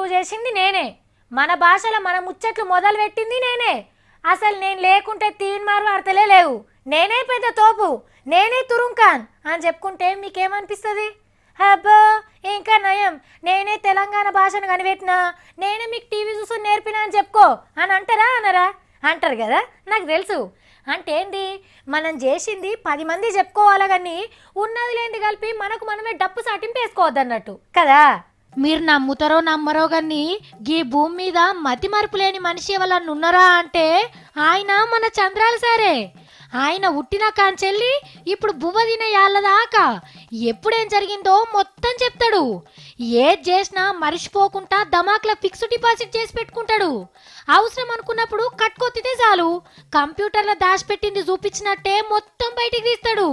Improve చేసింది నేనే, మన భాషలో మన ముచ్చట్లు మొదలు పెట్టింది నేనే. అసలు నేను లేకుంటే తీన్మార్ వార్తలే లేవు, నేనే పెద్ద తోపు, నేనే తురుంఖాన్ అని చెప్పుకుంటే మీకేమనిపిస్తుంది? అబ్బో ఇంకా నయం, నేనే తెలంగాణ భాషను కనిపెట్టినా, నేనే మీకు టీవీ చూసుకుని నేర్పినా అని చెప్పుకో అని అంటారా అనరా? అంటారు కదా, నాకు తెలుసు. అంటే ఏంది, మనం చేసింది 10 మంది చెప్పుకోవాలి కానీ ఉన్నది లేనిది కలిపి మనకు మనమే డప్పు సాటింపు వేసుకోవద్దన్నట్టు కదా. మీరు నమ్ముతారో నమ్మరో కానీ గీ భూమి మీద మతి మరుపు లేని మనిషి ఎవరన్నా ఉన్నారా అంటే ఆయన మన చంద్రాల సారే. ఆయన పుట్టిన కాంచెల్లి ఇప్పుడు బువ్వ తినే యాళ్ళ దాకా ఎప్పుడేం జరిగిందో మొత్తం చెప్తాడు. ఏది చేసినా మరిచిపోకుండా దమాక్లో ఫిక్స్డ్ డిపాజిట్ చేసి పెట్టుకుంటాడు. అవసరం అనుకున్నప్పుడు కట్టుకొత్తితే చాలు కంప్యూటర్లో దాచిపెట్టింది చూపించినట్టే మొత్తం బయటికి తీస్తాడు.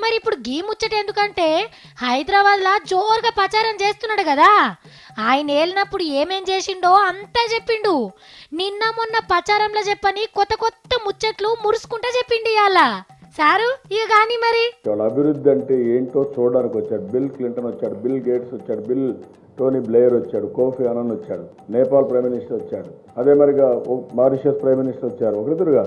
మరి ఇప్పుడు గీ ముచ్చట ఎందుకంటే హైదరాబాద్లో జోరుగా ప్రచారం చేస్తున్నాడు కదా. ఆయన ఏలినప్పుడు ఏమేం చేసిండో అంతా చెప్పిండు. నిన్న మొన్న ప్రచారంలో చెప్పని కొత్త కొత్త ముచ్చట్లు మురుసుకుంటా చెప్పిండు ఇవాళ సారు. ఇక కానీ మరి అభివృద్ధి అంటే ఏంటో చూడడానికి వచ్చాడు. బిల్ క్లింటన్ వచ్చాడు, బిల్ గేట్స్ వచ్చాడు, టోనీ బ్లేయర్ వచ్చాడు, కోఫీ అనాన్ వచ్చాడు, నేపాల్ ప్రైమ్ మినిస్టర్ వచ్చాడు, అదే మరిగా మారిషస్ ప్రైమ్ మినిస్టర్ వచ్చారు, ఒకరిద్దరుగా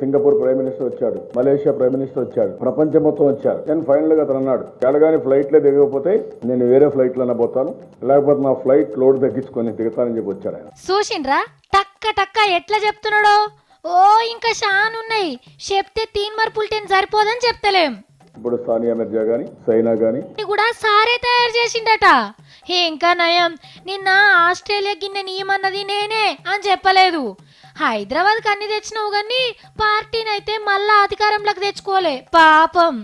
సింగపూర్ ప్రైమ్ మినిస్టర్ వచ్చాడు, మలేషియా ప్రైమ్ మినిస్టర్ వచ్చాడు, ప్రపంచం మొత్తం వచ్చారు. నేను ఫైనల్ గా అతను అన్నాడు, ఎడగాని ఫ్లైట్లే దిగకపోతే నేను వేరే ఫ్లైట్ లోనే పోతాను, లేకపోతే నా ఫ్లైట్ లోడ్ తగ్గించుకొని దిగుతానని చెప్పి వచ్చాడు ఆయన. చూసిండ్రా టక్క టక్క ఎట్లా చెప్తున్నాడో. ఓ ఇంకా షాన్ ఉన్నాయి, చెప్తే తీన్మార్ పుల్టెన్ సరిపోదని చెప్తలేం. ఇప్పుడు సానియా మిర్జా గాని సైనా గాని కూడా సారే తయారు చేసిండట. ఇంకా నయం, నిన్న ఆస్ట్రేలియా గిన్నె నీయమన్నది నేనే అని చెప్పలేదు. హైదరాబాద్ అన్ని తెచ్చినావు కానీ పార్టీనైతే మళ్ళా అధికారంలోకి తెచ్చుకోలే పాపం.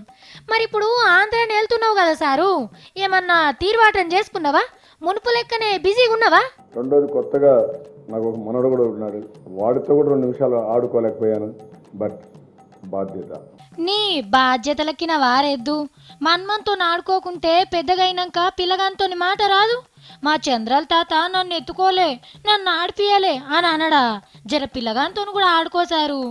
మరి ఇప్పుడు ఆంధ్రాని వెళ్తున్నావు కదా సారు, ఏమన్నా తీర్వాటం చేసుకున్నావా? మునుపు లెక్కనే బిజీగా ఉన్నావా? రెండోది కొత్తగా నాకు ఒక మనోడు కూడా ఉన్నాడు, వాడితో కూడా 2 నిమిషాలు ఆడుకోలేకపోయాను. బట్ బాధ్యత, నీ బాధ్యతలకి నా వారెద్దు. మన్మంతో ఆడుకోకుంటే పెద్దగైనాక పిల్లగాంతో మాట రాదు. మా చంద్రాల తాత నన్ను ఎత్తుకోలే, నన్ను ఆడిపియలే అని అనడా. జర పిల్లగాంతో కూడా ఆడుకోసారు.